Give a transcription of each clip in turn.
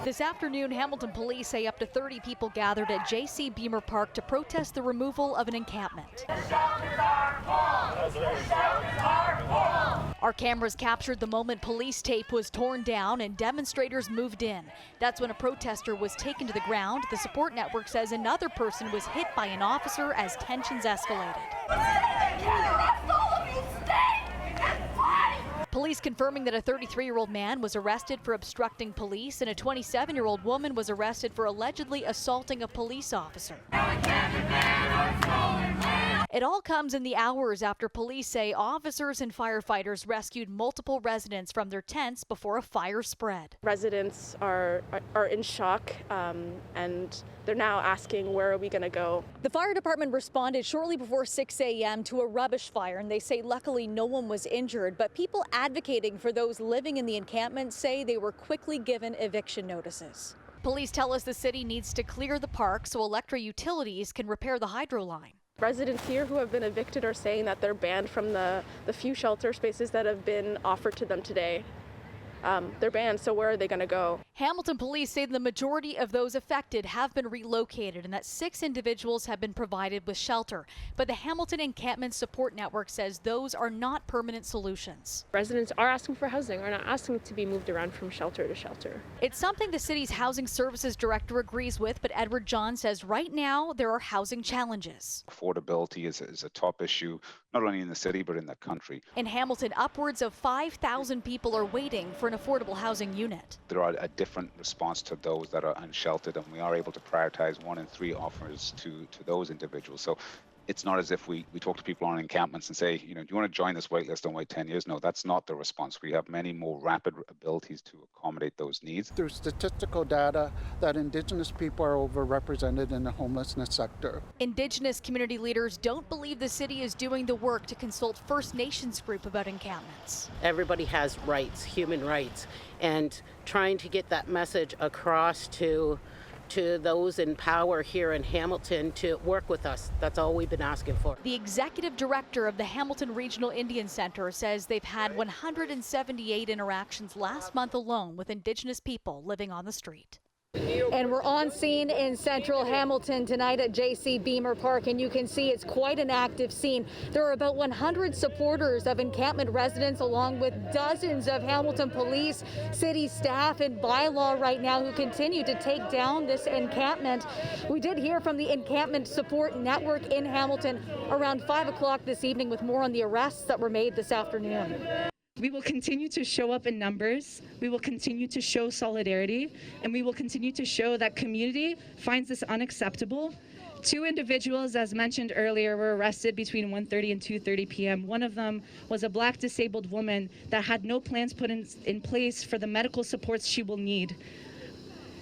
This afternoon, Hamilton police say up to 30 people gathered at J-C Beemer Park to protest the removal of an encampment. Our cameras captured the moment police tape was torn down and demonstrators moved in. That's when a protester was taken to the ground. The support network says another person was hit by an officer as tensions escalated. Police confirming that a 33-year-old man was arrested for obstructing police and a 27-year-old woman was arrested for allegedly assaulting a police officer. It all comes in the hours after police say officers and firefighters rescued multiple residents from their tents before a fire spread. Residents are in shock and they're now asking, where are we going to go? The fire department responded shortly before 6 a.m. to a rubbish fire, and they say luckily no one was injured, but people advocating for those living in the encampment say they were quickly given eviction notices. Police tell us the city needs to clear the park so electric utilities can repair the hydro line. Residents here who have been evicted are saying that they're banned from the few shelter spaces that have been offered to them today. They're banned, so where are they going to go? Hamilton police say the majority of those affected have been relocated and that 6 individuals have been provided with shelter. But the Hamilton Encampment Support Network says those are not permanent solutions. Residents are asking for housing, are not asking to be moved around from shelter to shelter. It's something the city's housing services director agrees with, but Edward John says right now there are housing challenges. Affordability is a top issue, not only in the city but in the country. In Hamilton, upwards of 5,000 people are waiting for an affordable housing unit. There are a different response to those that are unsheltered, and we are able to prioritize 1 in 3 offers to those individuals. So it's not as if we talk to people on encampments and say, do you want to join this wait list and wait 10 years? No, that's not the response. We have many more rapid abilities to accommodate those needs. There's statistical data that Indigenous people are overrepresented in the homelessness sector. Indigenous community leaders don't believe the city is doing the work to consult First Nations group about encampments. Everybody has rights, human rights, and trying to get that message across to those in power here in Hamilton to work with us. That's all we've been asking for. The executive director of the Hamilton Regional Indian Center says they've had 178 interactions last month alone with Indigenous people living on the street. And we're on scene in central Hamilton tonight at J-C Beemer Park, and you can see it's quite an active scene. There are about 100 supporters of encampment residents along with dozens of Hamilton police, city staff, and bylaw right now who continue to take down this encampment. We did hear from the Encampment Support Network in Hamilton around 5 o'clock this evening with more on the arrests that were made this afternoon. We will continue to show up in numbers, we will continue to show solidarity, and we will continue to show that community finds this unacceptable. 2 individuals, as mentioned earlier, were arrested between 1:30 and 2:30 p.m. One of them was a Black disabled woman that had no plans put in place for the medical supports she will need.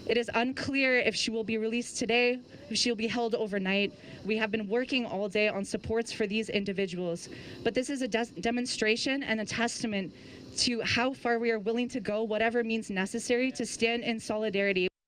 It is unclear if she will be released today, if she will be held overnight. We have been working all day on supports for these individuals, but this is a demonstration and a testament to how far we are willing to go, whatever means necessary, to stand in solidarity.